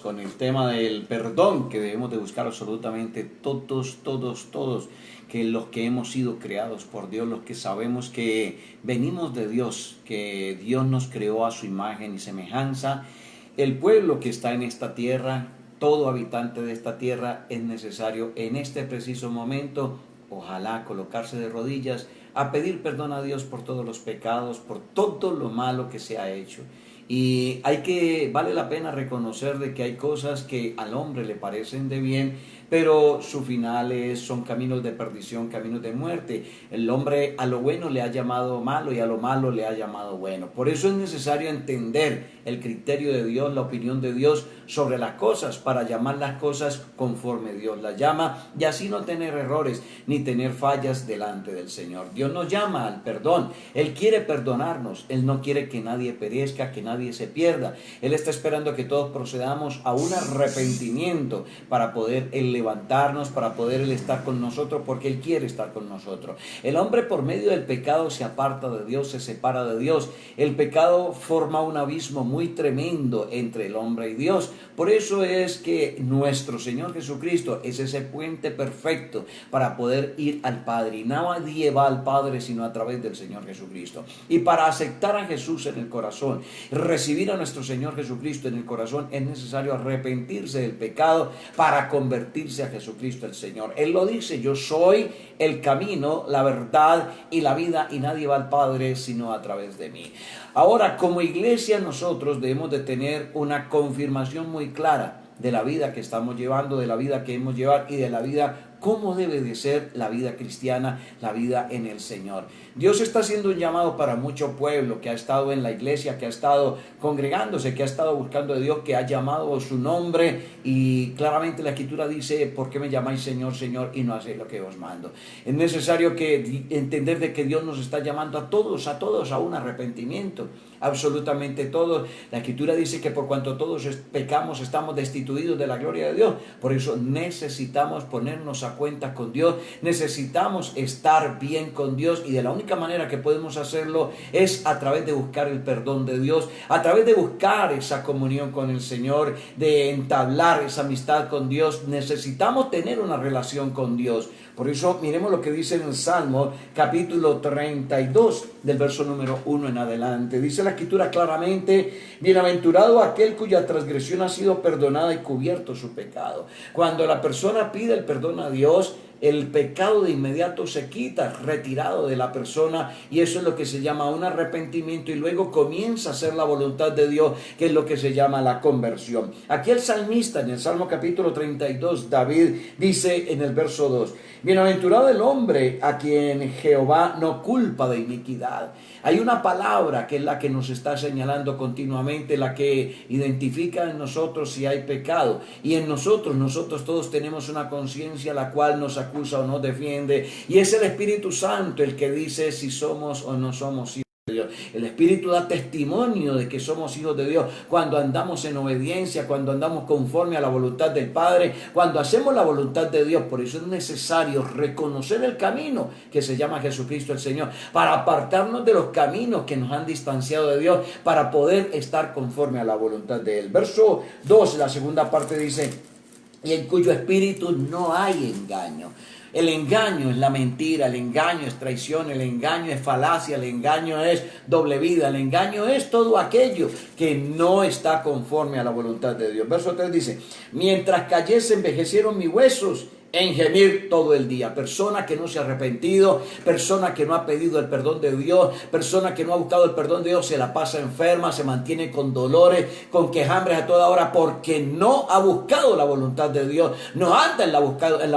con el tema del perdón, que debemos de buscar absolutamente todos, que los que hemos sido creados por Dios, los que sabemos que venimos de Dios, que Dios nos creó a su imagen y semejanza, el pueblo que está en esta tierra, todo habitante de esta tierra, es necesario en este preciso momento, ojalá colocarse de rodillas, a pedir perdón a Dios por todos los pecados, por todo lo malo que se ha hecho. Y vale la pena reconocer de que hay cosas que al hombre le parecen de bien, pero sus finales son caminos de perdición, caminos de muerte. El hombre a lo bueno le ha llamado malo y a lo malo le ha llamado bueno. Por eso es necesario entender el criterio de Dios, la opinión de Dios sobre las cosas, para llamar las cosas conforme Dios las llama y así no tener errores ni tener fallas delante del Señor. Dios nos llama al perdón. Él quiere perdonarnos. Él no quiere que nadie perezca, que nadie se pierda. Él está esperando que todos procedamos a un arrepentimiento para poder levantarnos, para poder Él estar con nosotros, porque Él quiere estar con nosotros. El hombre por medio del pecado se aparta de Dios, se separa de Dios. El pecado forma un abismo muy tremendo entre el hombre y Dios. Por eso es que nuestro Señor Jesucristo es ese puente perfecto para poder ir al Padre. Y nadie va al Padre sino a través del Señor Jesucristo. Y para aceptar a Jesús en el corazón, recibir a nuestro Señor Jesucristo en el corazón, es necesario arrepentirse del pecado para convertirse a Jesucristo el Señor. Él lo dice: yo soy el camino, la verdad y la vida, y nadie va al Padre sino a través de mí. Ahora, como iglesia, nosotros debemos de tener una confirmación muy clara de la vida que estamos llevando, de la vida que hemos llevado y de la vida, cómo debe de ser la vida cristiana, la vida en el Señor. Dios está haciendo un llamado para mucho pueblo que ha estado en la iglesia, que ha estado congregándose, que ha estado buscando a Dios, que ha llamado su nombre, y claramente la Escritura dice: ¿por qué me llamáis Señor, Señor, y no hacéis lo que os mando? Es necesario entender de que Dios nos está llamando a todos a un arrepentimiento, absolutamente todos. La Escritura dice que por cuanto todos pecamos, estamos destituidos de la gloria de Dios. Por eso necesitamos ponernos a cuenta con Dios, necesitamos estar bien con Dios, y de la única manera que podemos hacerlo es a través de buscar el perdón de Dios, a través de buscar esa comunión con el Señor, de entablar esa amistad con Dios. Necesitamos tener una relación con Dios. Por eso miremos lo que dice en el Salmo capítulo 32 del verso número 1 en adelante. Dice la Escritura claramente: bienaventurado aquel cuya transgresión ha sido perdonada y cubierto su pecado. Cuando la persona pide el perdón a Dios, el pecado de inmediato se quita, retirado de la persona, y eso es lo que se llama un arrepentimiento, y luego comienza a hacer la voluntad de Dios, que es lo que se llama la conversión. Aquí el salmista, en el Salmo capítulo 32, David dice en el verso 2: bienaventurado el hombre a quien Jehová no culpa de iniquidad. Hay una palabra que es la que nos está señalando continuamente, la que identifica en nosotros si hay pecado, y en nosotros todos tenemos una conciencia la cual nos acusa o nos defiende, y es el Espíritu Santo el que dice si somos o no somos hijos de Dios. El Espíritu da testimonio de que somos hijos de Dios cuando andamos en obediencia, cuando andamos conforme a la voluntad del Padre, cuando hacemos la voluntad de Dios. Por eso es necesario reconocer el camino que se llama Jesucristo el Señor, para apartarnos de los caminos que nos han distanciado de Dios, para poder estar conforme a la voluntad de Él. Verso 2, la segunda parte dice: y en cuyo espíritu no hay engaño. El engaño es la mentira, el engaño es traición, el engaño es falacia, el engaño es doble vida, el engaño es todo aquello que no está conforme a la voluntad de Dios. Verso 3 dice: mientras cayese envejecieron mis huesos en gemir todo el día. Persona que no se ha arrepentido, persona que no ha pedido el perdón de Dios, persona que no ha buscado el perdón de Dios, se la pasa enferma, se mantiene con dolores, con quejambres a toda hora, porque no ha buscado la voluntad de Dios, no anda en la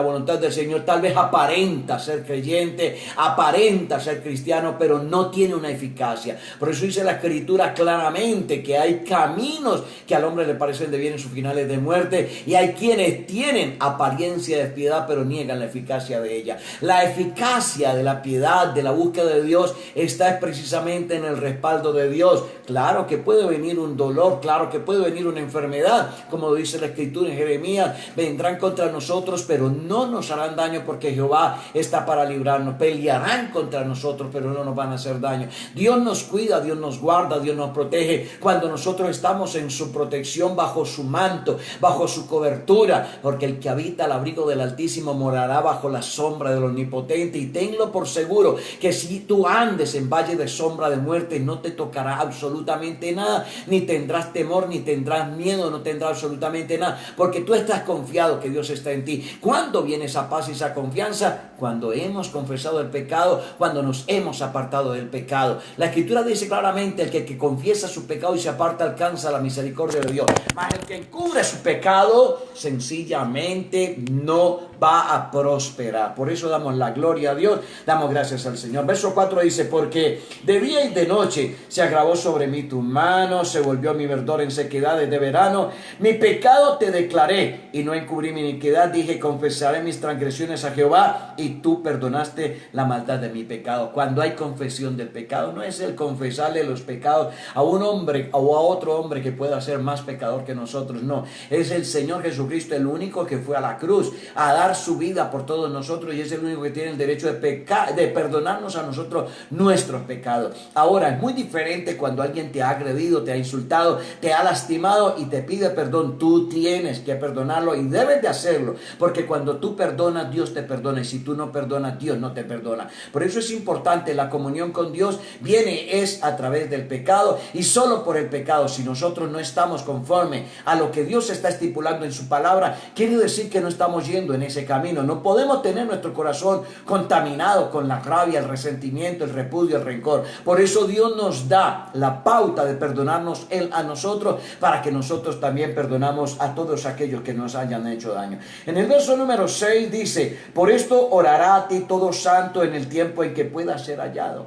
voluntad del Señor. Tal vez aparenta ser creyente, aparenta ser cristiano, pero no tiene una eficacia. Por eso dice la Escritura claramente que hay caminos que al hombre le parecen de bien en sus finales de muerte, y hay quienes tienen apariencia de piedad, piedad, pero niegan la eficacia de ella. La eficacia de la piedad, de la búsqueda de Dios, está precisamente en el respaldo de Dios. Claro que puede venir un dolor, claro que puede venir una enfermedad, como dice la Escritura en Jeremías, vendrán contra nosotros, pero no nos harán daño, porque Jehová está para librarnos. Pelearán contra nosotros, pero no nos van a hacer daño. Dios nos cuida, Dios nos guarda, Dios nos protege cuando nosotros estamos en su protección, bajo su manto, bajo su cobertura, porque el que habita al abrigo del Altísimo morará bajo la sombra del Omnipotente. Y tenlo por seguro que si tú andes en valle de sombra de muerte, no te tocará absolutamente nada, ni tendrás temor, ni tendrás miedo, no tendrás absolutamente nada, porque tú estás confiado que Dios está en ti. ¿Cuándo viene esa paz y esa confianza? Cuando hemos confesado el pecado, cuando nos hemos apartado del pecado. La Escritura dice claramente: el que confiesa su pecado y se aparta alcanza la misericordia de Dios, mas el que encubre su pecado sencillamente no va a prosperar. Por eso damos la gloria a Dios, damos gracias al Señor. Verso 4 dice: porque de día y de noche se agravó sobre mí tu mano, se volvió mi verdor en sequedades de verano. Mi pecado te declaré y no encubrí mi iniquidad. Dije: confesaré mis transgresiones a Jehová, y tú perdonaste la maldad de mi pecado. Cuando hay confesión del pecado, no es el confesarle los pecados a un hombre o a otro hombre que pueda ser más pecador que nosotros, no, es el Señor Jesucristo, el único que fue a la cruz a dar su vida por todos nosotros, y es el único que tiene el derecho de perdonarnos a nosotros nuestros pecados. Ahora, es muy diferente cuando alguien te ha agredido, te ha insultado, te ha lastimado y te pide perdón. Tú tienes que perdonarlo y debes de hacerlo, porque cuando tú perdonas, Dios te perdona, y si tú no perdonas, Dios no te perdona. Por eso es importante, la comunión con Dios es a través del pecado, y solo por el pecado. Si nosotros no estamos conforme a lo que Dios está estipulando en su palabra, quiere decir que no estamos yendo en ese camino. No podemos tener nuestro corazón contaminado con la rabia, el resentimiento, el repudio, el rencor. Por eso Dios nos da la pauta de perdonarnos Él a nosotros, para que nosotros también perdonamos a todos aquellos que nos hayan hecho daño. En el verso número 6 dice: por esto orará a ti todo santo en el tiempo en que pueda ser hallado.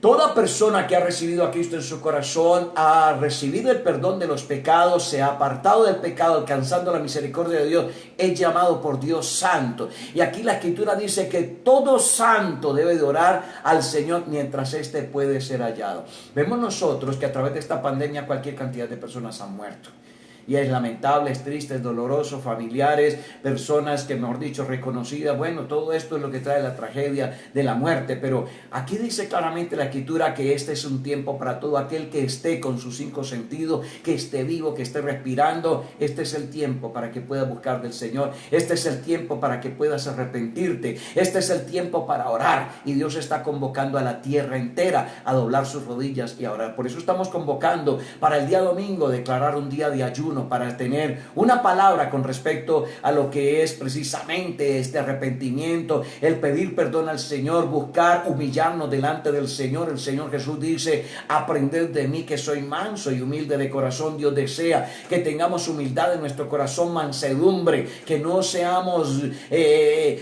Toda persona que ha recibido a Cristo en su corazón, ha recibido el perdón de los pecados, se ha apartado del pecado, alcanzando la misericordia de Dios, es llamado por Dios santo. Y aquí la Escritura dice que todo santo debe de orar al Señor mientras éste puede ser hallado. Vemos nosotros que a través de esta pandemia cualquier cantidad de personas han muerto. Y es lamentable, es triste, es doloroso, familiares, personas que, mejor dicho, reconocidas. Bueno, todo esto es lo que trae la tragedia de la muerte. Pero aquí dice claramente la Escritura que este es un tiempo para todo aquel que esté con sus 5 sentidos, que esté vivo, que esté respirando. Este es el tiempo para que puedas buscar del Señor. Este es el tiempo para que puedas arrepentirte. Este es el tiempo para orar. Y Dios está convocando a la tierra entera a doblar sus rodillas y a orar. Por eso estamos convocando para el día domingo, declarar un día de ayuno, para tener una palabra con respecto a lo que es precisamente este arrepentimiento, el pedir perdón al Señor, buscar humillarnos delante del Señor. El Señor Jesús dice: aprended de mí que soy manso y humilde de corazón. Dios desea que tengamos humildad en nuestro corazón, mansedumbre, que no seamos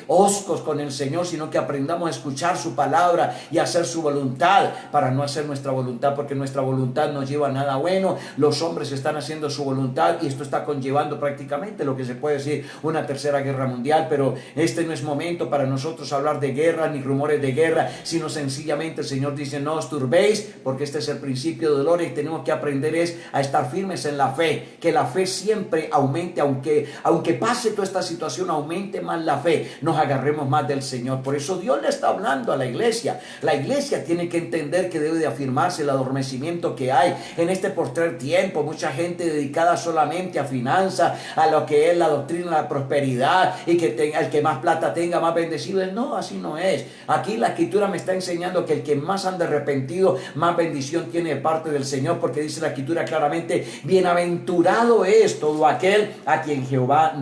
hoscos con el Señor, sino que aprendamos a escuchar su palabra y a hacer su voluntad, para no hacer nuestra voluntad, porque nuestra voluntad no lleva a nada bueno. Los hombres están haciendo su voluntad, y esto está conllevando prácticamente lo que se puede decir una tercera guerra mundial. Pero este no es momento para nosotros hablar de guerra ni rumores de guerra, sino sencillamente el Señor dice: no os turbéis, porque este es el principio de dolor, y tenemos que aprender a estar firmes en la fe, que la fe siempre aumente, aunque pase toda esta situación, aumente más la fe, nos agarremos más del Señor. Por eso Dios le está hablando a la iglesia. La iglesia tiene que entender que debe de afirmarse el adormecimiento que hay en este postrer tiempo. Mucha gente dedicada solamente a finanzas, a lo que es la doctrina de la prosperidad, y que el que más plata tenga, más bendecido es. No, así no es. Aquí la Escritura me está enseñando que el que más anda arrepentido, más bendición tiene de parte del Señor, porque dice la Escritura claramente: bienaventurado es todo aquel a quien Jehová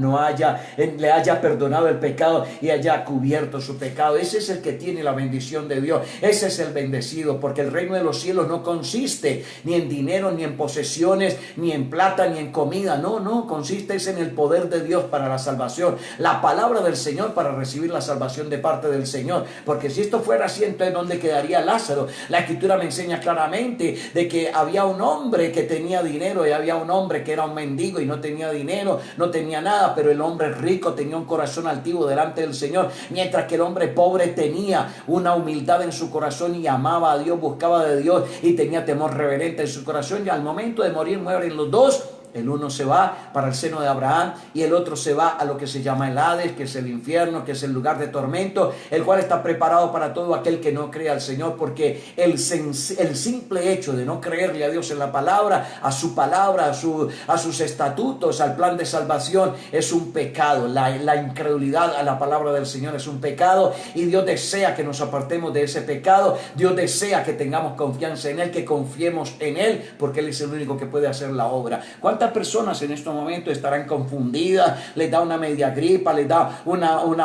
le haya perdonado el pecado y haya cubierto su pecado. Ese es el que tiene la bendición de Dios, ese es el bendecido, porque el reino de los cielos no consiste ni en dinero, ni en posesiones, ni en plata, ni en comida. No, no, consiste en el poder de Dios para la salvación. La palabra del Señor para recibir la salvación de parte del Señor. Porque si esto fuera así, entonces ¿dónde quedaría Lázaro? La Escritura me enseña claramente de que había un hombre que tenía dinero y había un hombre que era un mendigo y no tenía dinero, no tenía nada, pero el hombre rico tenía un corazón altivo delante del Señor, mientras que el hombre pobre tenía una humildad en su corazón y amaba a Dios, buscaba de Dios y tenía temor reverente en su corazón. Y al momento de morir mueren los dos. El uno se va para el seno de Abraham y el otro se va a lo que se llama el Hades, que es el infierno, que es el lugar de tormento, el cual está preparado para todo aquel que no cree al Señor, porque el simple hecho de no creerle a Dios en la palabra, a su palabra, a sus estatutos, al plan de salvación, es un pecado. La incredulidad a la palabra del Señor es un pecado, y Dios desea que nos apartemos de ese pecado. Dios desea que tengamos confianza en Él, que confiemos en Él, porque Él es el único que puede hacer la obra. ¿Cuántas personas en estos momentos estarán confundidas? Les da una media gripa, les da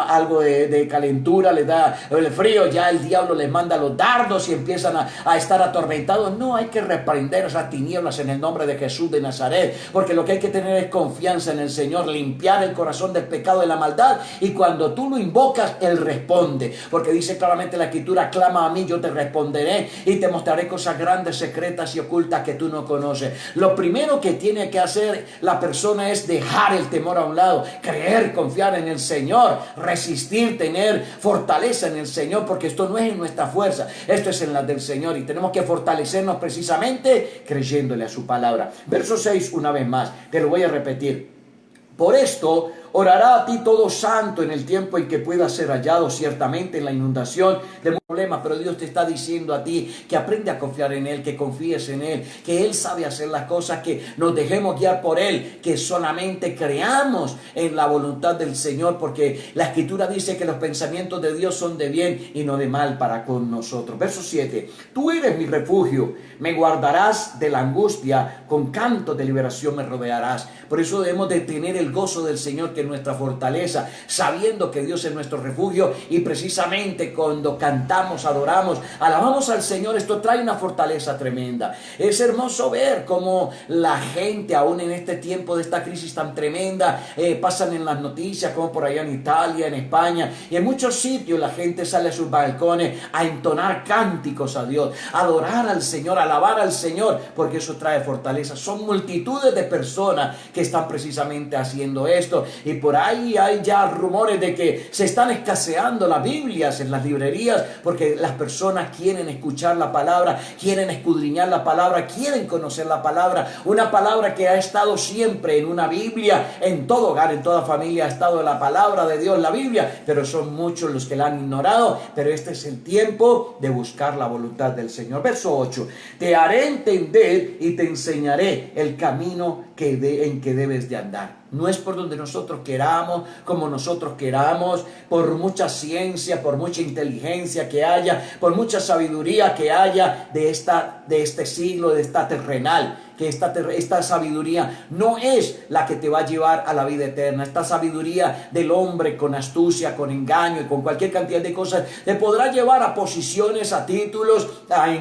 algo de calentura, les da el frío, ya el diablo les manda los dardos y empiezan a estar atormentados. No, hay que reprender esas tinieblas en el nombre de Jesús de Nazaret, porque lo que hay que tener es confianza en el Señor, limpiar el corazón del pecado, de la maldad, y cuando tú lo invocas, Él responde, porque dice claramente la Escritura: clama a mí, yo te responderé y te mostraré cosas grandes, secretas y ocultas que tú no conoces. Lo primero que tiene que hacer la persona es dejar el temor a un lado, creer, confiar en el Señor, resistir, tener fortaleza en el Señor, porque esto no es en nuestra fuerza, esto es en la del Señor, y tenemos que fortalecernos precisamente creyéndole a su palabra. Verso 6, una vez más, te lo voy a repetir: por esto orará a ti todo santo en el tiempo en que pueda ser hallado, ciertamente en la inundación de problemas, pero Dios te está diciendo a ti que aprende a confiar en Él, que confíes en Él, que Él sabe hacer las cosas, que nos dejemos guiar por Él, que solamente creamos en la voluntad del Señor, porque la Escritura dice que los pensamientos de Dios son de bien y no de mal para con nosotros. Verso 7, tú eres mi refugio, me guardarás de la angustia, con cantos de liberación me rodearás. Por eso debemos de tener el gozo del Señor, que es nuestra fortaleza, sabiendo que Dios es nuestro refugio, y precisamente cuando cantamos, adoramos, alabamos al Señor, esto trae una fortaleza tremenda. Es hermoso ver cómo la gente, aún en este tiempo de esta crisis tan tremenda, pasan en las noticias, como por allá en Italia, en España, y en muchos sitios la gente sale a sus balcones a entonar cánticos a Dios, a adorar al Señor, a alabar al Señor, porque eso trae fortaleza. Son multitudes de personas que están precisamente haciendo esto, y por ahí hay ya rumores de que se están escaseando las Biblias en las librerías, porque las personas quieren escuchar la palabra, quieren escudriñar la palabra, quieren conocer la palabra, una palabra que ha estado siempre en una Biblia, en todo hogar, en toda familia ha estado la palabra de Dios, la Biblia, pero son muchos los que la han ignorado. Pero este es el tiempo de buscar la voluntad del Señor. Verso 8, te haré entender y te enseñaré el camino en que debes de andar. No es por donde nosotros queramos, como nosotros queramos, por mucha ciencia, por mucha inteligencia que haya, por mucha sabiduría que haya de este siglo, de esta terrenal, que esta sabiduría no es la que te va a llevar a la vida eterna. Esta sabiduría del hombre con astucia, con engaño y con cualquier cantidad de cosas te podrá llevar a posiciones, a títulos,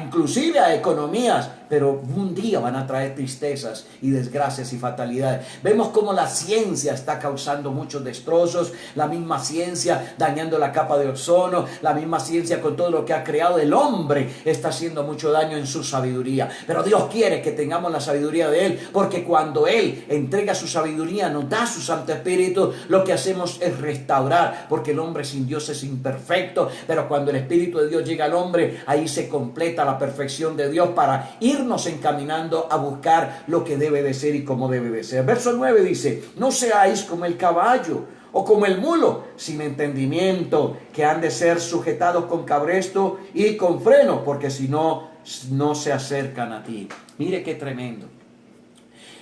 inclusive a economías, pero un día van a traer tristezas y desgracias y fatalidades. Vemos cómo la ciencia está causando muchos destrozos, la misma ciencia dañando la capa de ozono, la misma ciencia con todo lo que ha creado. El hombre está haciendo mucho daño en su sabiduría, pero Dios quiere que tengamos la sabiduría de Él, porque cuando Él entrega su sabiduría, nos da su Santo Espíritu, lo que hacemos es restaurar, porque el hombre sin Dios es imperfecto, pero cuando el Espíritu de Dios llega al hombre, ahí se completa la perfección de Dios para irnos encaminando a buscar lo que debe de ser y cómo debe de ser. Verso 9 dice: no seáis como el caballo o como el mulo, sin entendimiento, que han de ser sujetados con cabresto y con freno, porque si no, no se acercan a ti. Mire qué tremendo.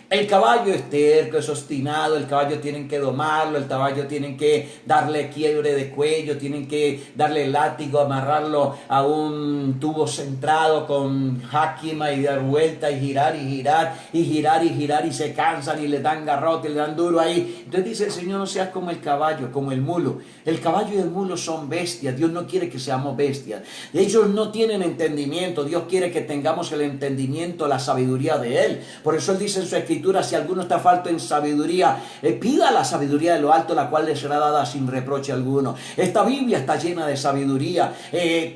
El caballo es terco, es obstinado, el caballo tienen que domarlo, el caballo tienen que darle quiebre de cuello, tienen que darle látigo, amarrarlo a un tubo centrado con jáquima y dar vuelta y girar y girar y girar y girar, y se cansan y le dan garrote, le dan duro ahí. Entonces dice el Señor: no seas como el caballo, como el mulo. El caballo y el mulo son bestias. Dios no quiere que seamos bestias. Ellos no tienen entendimiento. Dios quiere que tengamos el entendimiento, la sabiduría de Él. Por eso Él dice en su escritura: Escritura, si alguno está falto en sabiduría, pida la sabiduría de lo alto, la cual le será dada sin reproche alguno. Esta Biblia está llena de sabiduría.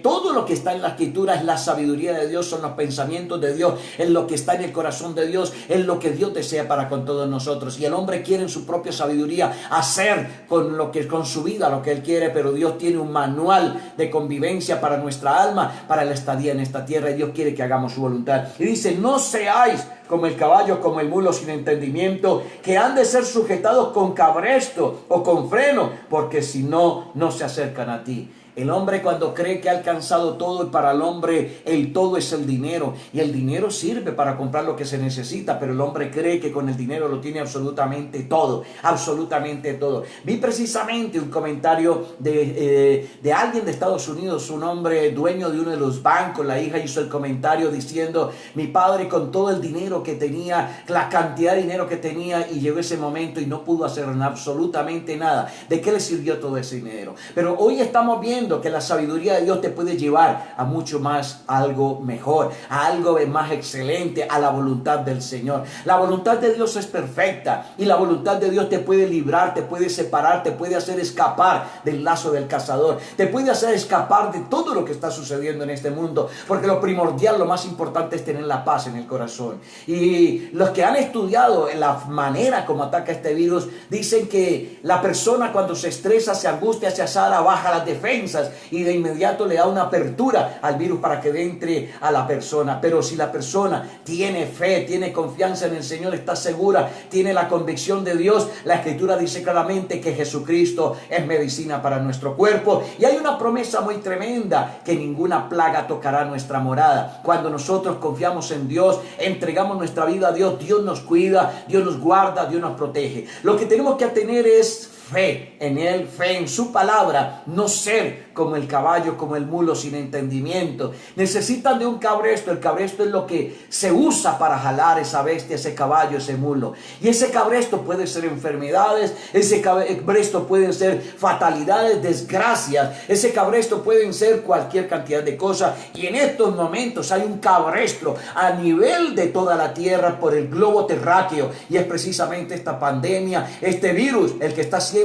Todo lo que está en la Escritura es la sabiduría de Dios, son los pensamientos de Dios, es lo que está en el corazón de Dios, es lo que Dios desea para con todos nosotros. Y el hombre quiere en su propia sabiduría hacer con su vida lo que él quiere, pero Dios tiene un manual de convivencia para nuestra alma, para la estadía en esta tierra, y Dios quiere que hagamos su voluntad. Y dice: no seáis como el caballo, como el mulo sin entendimiento, que han de ser sujetados con cabresto o con freno, porque si no, no se acercan a ti. El hombre, cuando cree que ha alcanzado todo, y para el hombre el todo es el dinero, y el dinero sirve para comprar lo que se necesita, pero el hombre cree que con el dinero lo tiene absolutamente todo, absolutamente todo. Vi precisamente un comentario de alguien de Estados Unidos, un hombre dueño de uno de los bancos. La hija hizo el comentario diciendo: mi padre, con todo el dinero que tenía, la cantidad de dinero que tenía, y llegó ese momento y no pudo hacer absolutamente nada. ¿De qué le sirvió todo ese dinero? Pero hoy estamos viendo que la sabiduría de Dios te puede llevar a mucho más, a algo mejor, a algo más excelente, a la voluntad del Señor. La voluntad de Dios es perfecta, y la voluntad de Dios te puede librar, te puede separar, te puede hacer escapar del lazo del cazador, te puede hacer escapar de todo lo que está sucediendo en este mundo, porque lo primordial, lo más importante es tener la paz en el corazón. Y los que han estudiado la manera como ataca este virus, dicen que la persona, cuando se estresa, se angustia, se azara, baja las defensas, y de inmediato le da una apertura al virus para que entre a la persona. Pero si la persona tiene fe, tiene confianza en el Señor, está segura, tiene la convicción de Dios, la Escritura dice claramente que Jesucristo es medicina para nuestro cuerpo. Y hay una promesa muy tremenda: que ninguna plaga tocará nuestra morada. Cuando nosotros confiamos en Dios, entregamos nuestra vida a Dios, Dios nos cuida, Dios nos guarda, Dios nos protege. Lo que tenemos que tener es fe en Él, fe en su palabra, no ser como el caballo, como el mulo sin entendimiento. Necesitan de un cabresto. El cabresto es lo que se usa para jalar esa bestia, ese caballo, ese mulo. Y ese cabresto puede ser enfermedades, ese cabresto pueden ser fatalidades, desgracias, ese cabresto pueden ser cualquier cantidad de cosas. Y en estos momentos hay un cabresto a nivel de toda la tierra, por el globo terráqueo, y es precisamente esta pandemia, este virus, el que está haciendo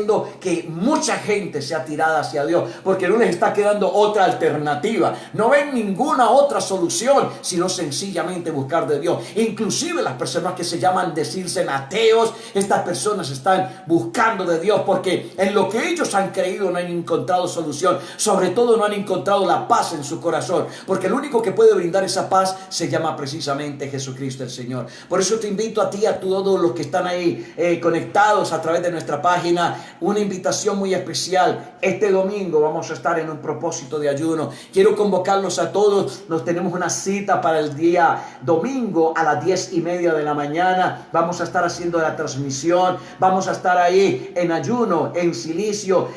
que mucha gente sea tirada hacia Dios, porque no les está quedando otra alternativa, no ven ninguna otra solución sino sencillamente buscar de Dios. Inclusive las personas que se llaman decirse ateos, estas personas están buscando de Dios, porque en lo que ellos han creído no han encontrado solución, sobre todo no han encontrado la paz en su corazón, porque el único que puede brindar esa paz se llama precisamente Jesucristo el Señor. Por eso te invito a ti, a todos los que están ahí conectados a través de nuestra página, una invitación muy especial. Este domingo vamos a estar en un propósito de ayuno. Quiero convocarlos a todos. Nos tenemos una cita para el día domingo a las 10:30 de la mañana. Vamos a estar haciendo la transmisión. Vamos a estar ahí en ayuno, en silicio,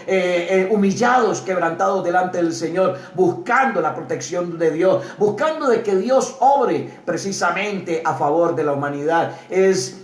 humillados, quebrantados delante del Señor, buscando la protección de Dios, buscando de que Dios obre precisamente a favor de la humanidad. Es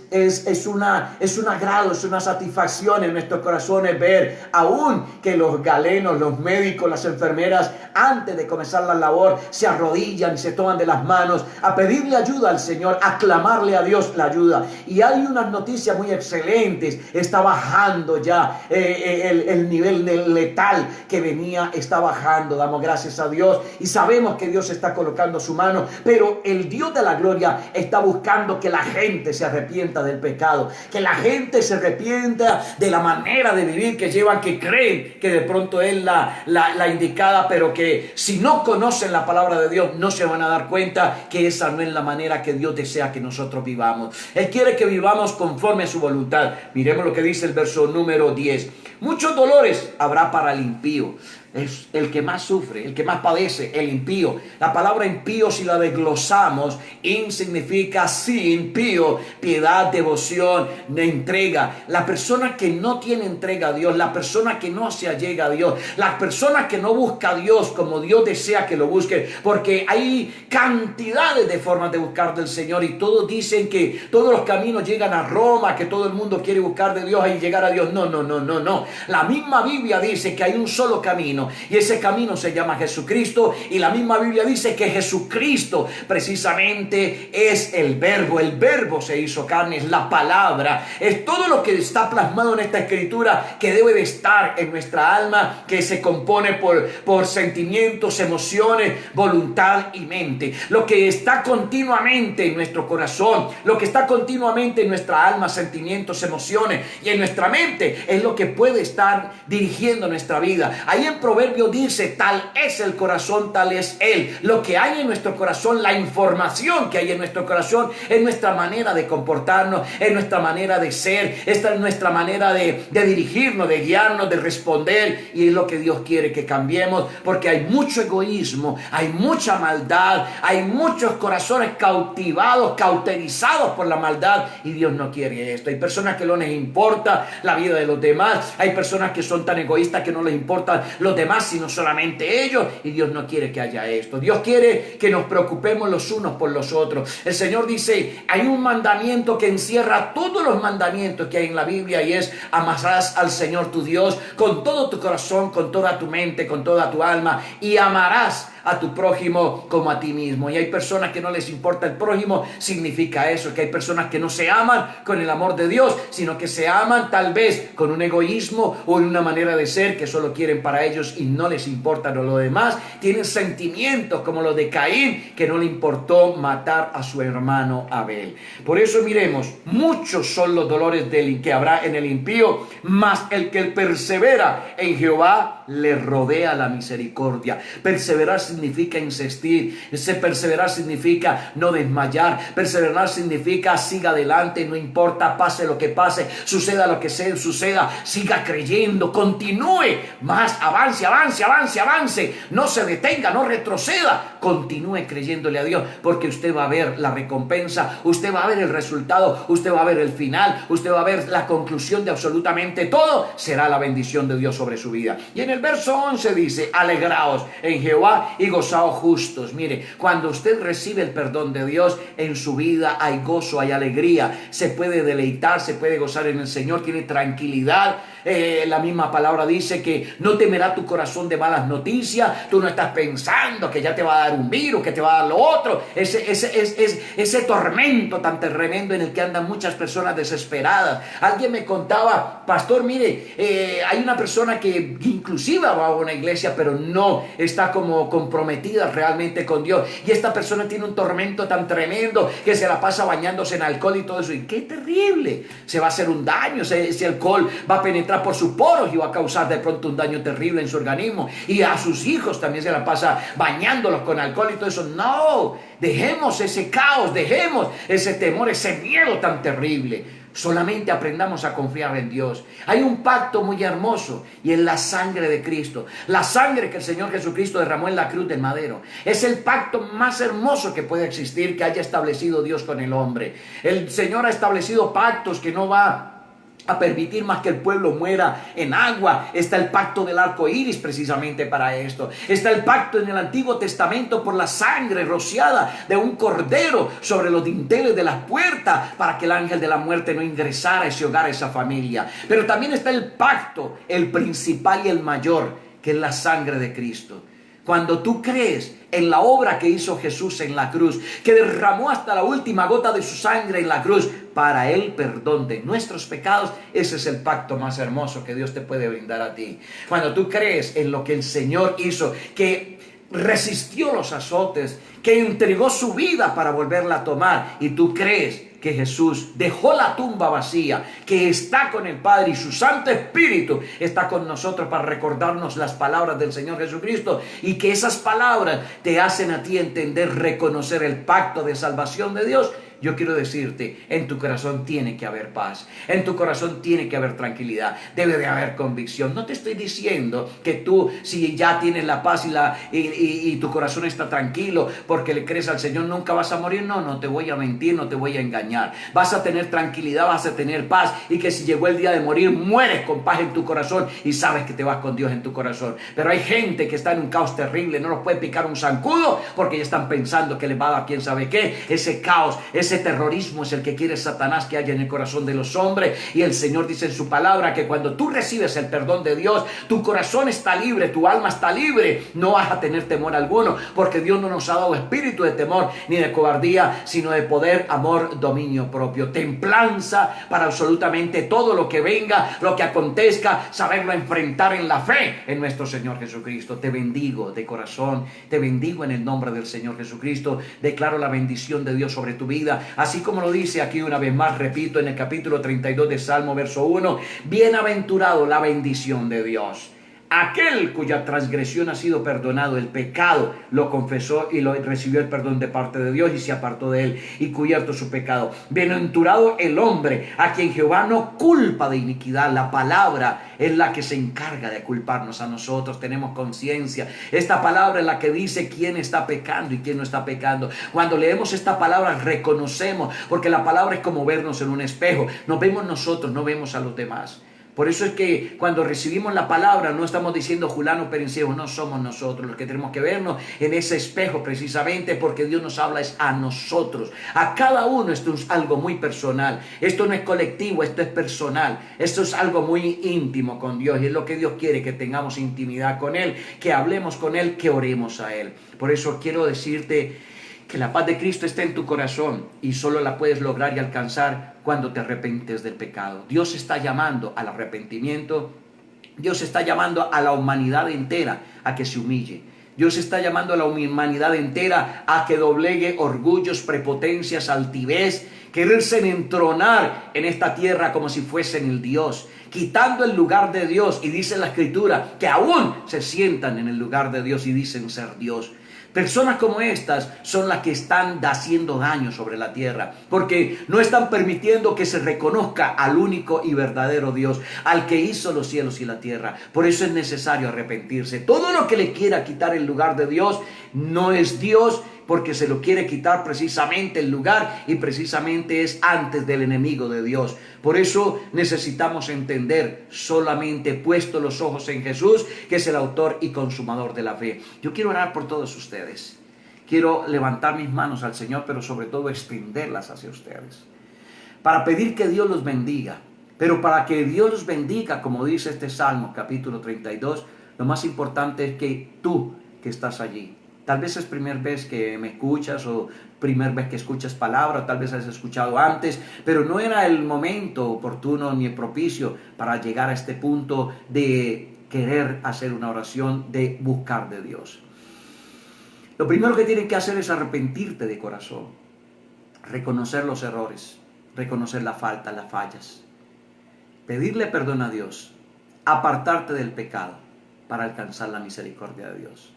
un agrado, es una satisfacción en nuestros corazones ver aún que los galenos, los médicos, las enfermeras, antes de comenzar la labor, se arrodillan y se toman de las manos a pedirle ayuda al Señor, a clamarle a Dios la ayuda. Y hay unas noticias muy excelentes. Está bajando ya el nivel de letal que venía, está bajando. Damos gracias a Dios y sabemos que Dios está colocando su mano, pero el Dios de la gloria está buscando que la gente se arrepienta del pecado, que la gente se arrepienta de la manera de vivir que llevan, que creen que de pronto es la indicada, pero que si no conocen la palabra de Dios no se van a dar cuenta que esa no es la manera que Dios desea que nosotros vivamos. Él quiere que vivamos conforme a su voluntad. Miremos lo que dice el verso número 10. Muchos dolores habrá para el impío. Es el que más sufre, el que más padece, el impío. La palabra impío, si la desglosamos, in significa sin, pío, piedad, devoción, entrega. La persona que no tiene entrega a Dios, la persona que no se allega a Dios, la persona que no busca a Dios como Dios desea que lo busque, porque hay cantidades de formas de buscar del Señor y todos dicen que todos los caminos llegan a Roma, que todo el mundo quiere buscar de Dios y llegar a Dios. No. La misma Biblia dice que hay un solo camino, camino, y ese camino se llama Jesucristo, y la misma Biblia dice que Jesucristo precisamente es el verbo se hizo carne, es la palabra, es todo lo que está plasmado en esta escritura que debe de estar en nuestra alma, que se compone por sentimientos, emociones, voluntad y mente. Lo que está continuamente en nuestro corazón, lo que está continuamente en nuestra alma, sentimientos, emociones y en nuestra mente, es lo que puede estar dirigiendo nuestra vida. Ahí en Proverbios dice: tal es el corazón, tal es él. Lo que hay en nuestro corazón, la información que hay en nuestro corazón, es nuestra manera de comportarnos, es nuestra manera de ser, esta es nuestra manera de dirigirnos, de guiarnos, de responder, y es lo que Dios quiere que cambiemos, porque hay mucho egoísmo, hay mucha maldad, hay muchos corazones cautivados, cauterizados por la maldad, y Dios no quiere esto. Hay personas que no les importa la vida de los demás, hay personas que son tan egoístas que no les importan los demás sino solamente ellos, y Dios no quiere que haya esto. Dios quiere que nos preocupemos los unos por los otros. El Señor dice: hay un mandamiento que encierra todos los mandamientos que hay en la Biblia, y es: amarás al Señor tu Dios con todo tu corazón, con toda tu mente, con toda tu alma, y amarás a tu prójimo como a ti mismo. Y hay personas que no les importa el prójimo. Significa eso, que hay personas que no se aman con el amor de Dios, sino que se aman tal vez con un egoísmo o en una manera de ser que solo quieren para ellos y no les importa lo demás. Tienen sentimientos como los de Caín, que no le importó matar a su hermano Abel. Por eso miremos, muchos son los dolores que habrá en el impío, mas el que persevera en Jehová le rodea la misericordia. Perseverar significa insistir, perseverar significa no desmayar, perseverar significa siga adelante, no importa, pase lo que pase, suceda lo que suceda, siga creyendo, continúe, más avance, no se detenga, no retroceda, continúe creyéndole a Dios, porque usted va a ver la recompensa, usted va a ver el resultado, usted va a ver el final, usted va a ver la conclusión de absolutamente todo. Será la bendición de Dios sobre su vida. Y en el verso 11 dice: alegraos en Jehová y gozaos justos. Mire, cuando usted recibe el perdón de Dios en su vida, hay gozo, hay alegría, se puede deleitar, se puede gozar en el Señor, tiene tranquilidad. La misma palabra dice que no temerá tu corazón de malas noticias. Tú no estás pensando que ya te va a dar un virus, que te va a dar lo otro, ese tormento tan tremendo en el que andan muchas personas desesperadas. Alguien me contaba: pastor, mire, hay una persona que inclusive va a una iglesia, pero no está como comprometida realmente con Dios, y esta persona tiene un tormento tan tremendo que se la pasa bañándose en alcohol y todo eso. Y qué terrible, se va a hacer un daño, ese alcohol va a penetrar por sus poros y va a causar de pronto un daño terrible en su organismo, y a sus hijos también se la pasa bañándolos con alcohol y todo eso. No, dejemos ese caos, dejemos ese temor, ese miedo tan terrible. Solamente aprendamos a confiar en Dios. Hay un pacto muy hermoso, y es la sangre de Cristo, la sangre que el Señor Jesucristo derramó en la cruz del madero. Es el pacto más hermoso que puede existir, que haya establecido Dios con el hombre. El Señor ha establecido pactos que no va a permitir más que el pueblo muera en agua. Está el pacto del arco iris precisamente para esto. Está el pacto en el Antiguo Testamento por la sangre rociada de un cordero sobre los dinteles de las puertas, para que el ángel de la muerte no ingresara a ese hogar, a esa familia. Pero también está el pacto, el principal y el mayor, que es la sangre de Cristo. Cuando tú crees en la obra que hizo Jesús en la cruz, que derramó hasta la última gota de su sangre en la cruz para el perdón de nuestros pecados, ese es el pacto más hermoso que Dios te puede brindar a ti. Cuando tú crees en lo que el Señor hizo, que resistió los azotes, que entregó su vida para volverla a tomar, y tú crees que Jesús dejó la tumba vacía, que está con el Padre y su Santo Espíritu está con nosotros para recordarnos las palabras del Señor Jesucristo, y que esas palabras te hacen a ti entender, reconocer el pacto de salvación de Dios, yo quiero decirte, en tu corazón tiene que haber paz, en tu corazón tiene que haber tranquilidad, debe de haber convicción. No te estoy diciendo que tú, si ya tienes la paz y tu corazón está tranquilo porque le crees al Señor, nunca vas a morir. No te voy a mentir, no te voy a engañar. Vas a tener tranquilidad, vas a tener paz, y que si llegó el día de morir, mueres con paz en tu corazón y sabes que te vas con Dios en tu corazón. Pero hay gente que está en un caos terrible, no los puede picar un zancudo porque ya están pensando que les va a dar quién sabe qué. Ese caos, ese Ese terrorismo es el que quiere Satanás que haya en el corazón de los hombres. Y el Señor dice en su palabra que cuando tú recibes el perdón de Dios, tu corazón está libre, tu alma está libre. No vas a tener temor alguno, porque Dios no nos ha dado espíritu de temor ni de cobardía, sino de poder, amor, dominio propio, templanza para absolutamente todo lo que venga, lo que acontezca, saberlo enfrentar en la fe en nuestro Señor Jesucristo. Te bendigo de corazón, te bendigo en el nombre del Señor Jesucristo. Declaro la bendición de Dios sobre tu vida. Así como lo dice aquí una vez más, repito, en el capítulo 32 de Salmo, verso 1, bienaventurado la bendición de Dios. Aquel cuya transgresión ha sido perdonado, el pecado lo confesó y lo recibió el perdón de parte de Dios y se apartó de él y cubierto su pecado. Bienaventurado el hombre a quien Jehová no culpa de iniquidad. La palabra es la que se encarga de culparnos a nosotros. Tenemos conciencia. Esta palabra es la que dice quién está pecando y quién no está pecando. Cuando leemos esta palabra reconocemos, porque la palabra es como vernos en un espejo. Nos vemos nosotros, no vemos a los demás. Por eso es que cuando recibimos la palabra no estamos diciendo Julano Perencejo, no somos nosotros los que tenemos que vernos en ese espejo, precisamente porque Dios nos habla es a nosotros, a cada uno. Esto es algo muy personal, esto no es colectivo, esto es personal, esto es algo muy íntimo con Dios y es lo que Dios quiere, que tengamos intimidad con Él, que hablemos con Él, que oremos a Él. Por eso quiero decirte que la paz de Cristo está en tu corazón y solo la puedes lograr y alcanzar cuando te arrepientes del pecado. Dios está llamando al arrepentimiento. Dios está llamando a la humanidad entera a que se humille. Dios está llamando a la humanidad entera a que doblegue orgullos, prepotencias, altivez, quererse entronar en esta tierra como si fuesen el Dios, quitando el lugar de Dios. Y dice la Escritura que aún se sientan en el lugar de Dios y dicen ser Dios. Personas como estas son las que están haciendo daño sobre la tierra, porque no están permitiendo que se reconozca al único y verdadero Dios, al que hizo los cielos y la tierra. Por eso es necesario arrepentirse. Todo lo que le quiera quitar el lugar de Dios no es Dios, porque se lo quiere quitar precisamente el lugar y precisamente es antes del enemigo de Dios. Por eso necesitamos entender, solamente puesto los ojos en Jesús, que es el autor y consumador de la fe. Yo quiero orar por todos ustedes. Quiero levantar mis manos al Señor, pero sobre todo extenderlas hacia ustedes, para pedir que Dios los bendiga. Pero para que Dios los bendiga, como dice este Salmo, capítulo 32, lo más importante es que tú que estás allí, tal vez es primera vez que me escuchas o primera vez que escuchas palabra, tal vez has escuchado antes, pero no era el momento oportuno ni el propicio para llegar a este punto de querer hacer una oración, de buscar de Dios. Lo primero que tienes que hacer es arrepentirte de corazón, reconocer los errores, reconocer la falta, las fallas, pedirle perdón a Dios, apartarte del pecado para alcanzar la misericordia de Dios.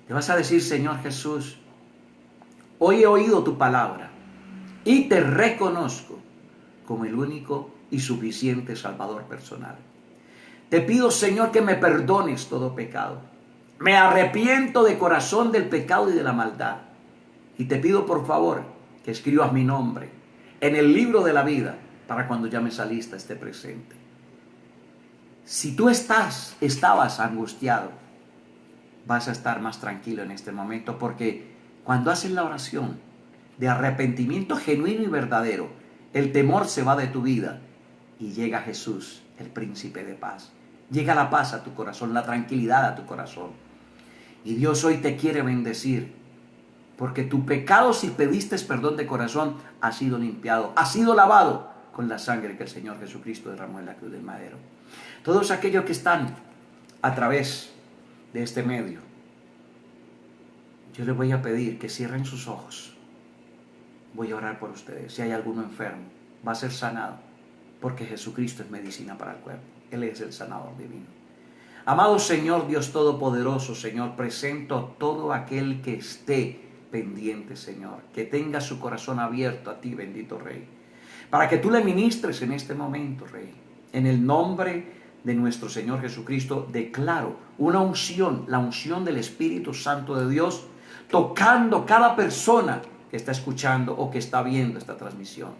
Te vas a decir: Señor Jesús, hoy he oído tu palabra y te reconozco como el único y suficiente Salvador personal. Te pido, Señor, que me perdones todo pecado. Me arrepiento de corazón del pecado y de la maldad. Y te pido, por favor, que escribas mi nombre en el libro de la vida para cuando ya me saliste esté presente. Si tú estabas angustiado, vas a estar más tranquilo en este momento, porque cuando haces la oración de arrepentimiento genuino y verdadero, el temor se va de tu vida y llega Jesús, el príncipe de paz. Llega la paz a tu corazón, la tranquilidad a tu corazón. Y Dios hoy te quiere bendecir, porque tu pecado, si pediste perdón de corazón, ha sido limpiado, ha sido lavado con la sangre que el Señor Jesucristo derramó en la cruz del madero. Todos aquellos que están a través de este medio, yo les voy a pedir que cierren sus ojos. Voy a orar por ustedes. Si hay alguno enfermo, va a ser sanado, porque Jesucristo es medicina para el cuerpo. Él es el sanador divino. Amado Señor Dios Todopoderoso, Señor, presento a todo aquel que esté pendiente, Señor, que tenga su corazón abierto a ti, bendito Rey, para que tú le ministres en este momento, Rey. En el nombre de nuestro Señor Jesucristo, declaro una unción, la unción del Espíritu Santo de Dios, tocando cada persona que está escuchando o que está viendo esta transmisión.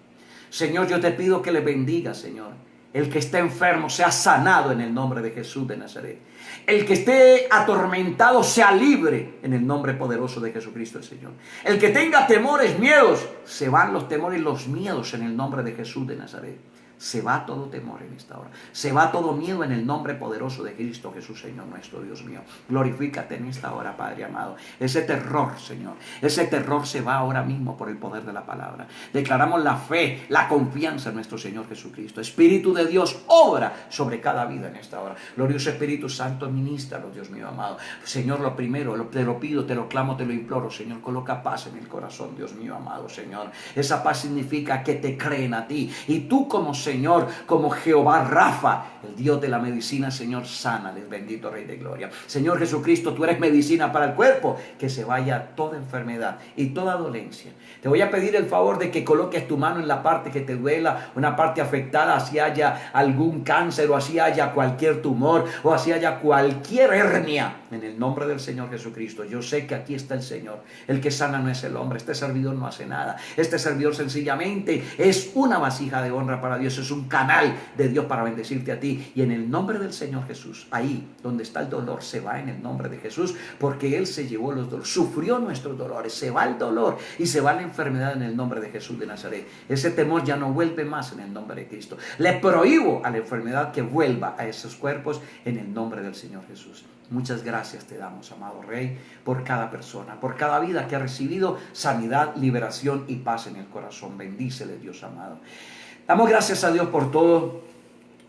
Señor, yo te pido que le bendiga, Señor, El que esté enfermo sea sanado en el nombre de Jesús de Nazaret. El que esté atormentado sea libre en el nombre poderoso de Jesucristo el Señor. El que tenga temores, miedos, se van los temores y los miedos en el nombre de Jesús de Nazaret. Se va todo temor en esta hora. Se va todo miedo en el nombre poderoso de Cristo Jesús, Señor nuestro, Dios mío. Glorifícate en esta hora, Padre amado. Ese terror, Señor, ese terror se va ahora mismo por el poder de la palabra. Declaramos la fe, la confianza en nuestro Señor Jesucristo. Espíritu de Dios, obra sobre cada vida en esta hora. Glorioso Espíritu Santo, ministralo, Dios mío amado. Señor, lo primero, te lo pido, te lo clamo, te lo imploro, Señor. Coloca paz en el corazón, Dios mío amado, Señor. Esa paz significa que te creen a ti. Y tú como Señor, como Jehová Rafa, el Dios de la medicina, Señor, sánales, bendito Rey de Gloria. Señor Jesucristo, tú eres medicina para el cuerpo, que se vaya toda enfermedad y toda dolencia. Te voy a pedir el favor de que coloques tu mano en la parte que te duela, una parte afectada, si haya algún cáncer o si haya cualquier tumor o si haya cualquier hernia, en el nombre del Señor Jesucristo. Yo sé que aquí está el Señor. El que sana no es el hombre. Este servidor no hace nada. Este servidor sencillamente es una vasija de honra para Dios. Es un canal de Dios para bendecirte a ti. Y en el nombre del Señor Jesús, ahí donde está el dolor, se va en el nombre de Jesús, porque Él se llevó los dolores, sufrió nuestros dolores. Se va el dolor y se va la enfermedad en el nombre de Jesús de Nazaret. Ese temor ya no vuelve más en el nombre de Cristo. Le prohíbo a la enfermedad que vuelva a esos cuerpos en el nombre del Señor Jesús. Muchas gracias te damos, amado Rey, por cada persona, por cada vida que ha recibido sanidad, liberación y paz en el corazón. Bendícele, Dios amado. Damos gracias a Dios por todo.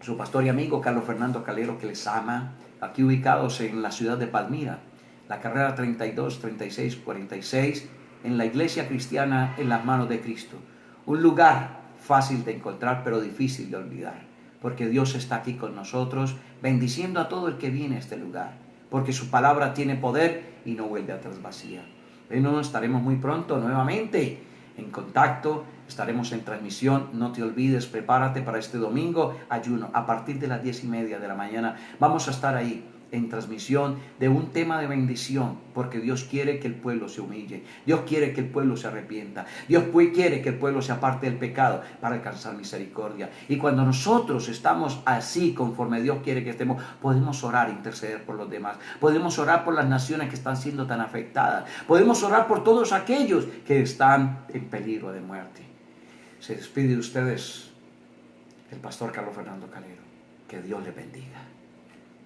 Su pastor y amigo Carlos Fernando Calero, que les ama, aquí ubicados en la ciudad de Palmira, la carrera 32, 36, 46, en la iglesia cristiana en las manos de Cristo. Un lugar fácil de encontrar, pero difícil de olvidar, porque Dios está aquí con nosotros, bendiciendo a todo el que viene a este lugar, porque su palabra tiene poder y no vuelve atrás vacía. Bueno, estaremos muy pronto nuevamente en contacto, estaremos en transmisión. No te olvides, prepárate para este domingo, ayuno, a partir de las 10:30 de la mañana. Vamos a estar ahí en transmisión de un tema de bendición, porque Dios quiere que el pueblo se humille, Dios quiere que el pueblo se arrepienta, Dios quiere que el pueblo se aparte del pecado para alcanzar misericordia. Y cuando nosotros estamos así, conforme Dios quiere que estemos, podemos orar, interceder por los demás, podemos orar por las naciones que están siendo tan afectadas, podemos orar por todos aquellos que están en peligro de muerte. Se despide de ustedes el pastor Carlos Fernando Calero. Que Dios les bendiga.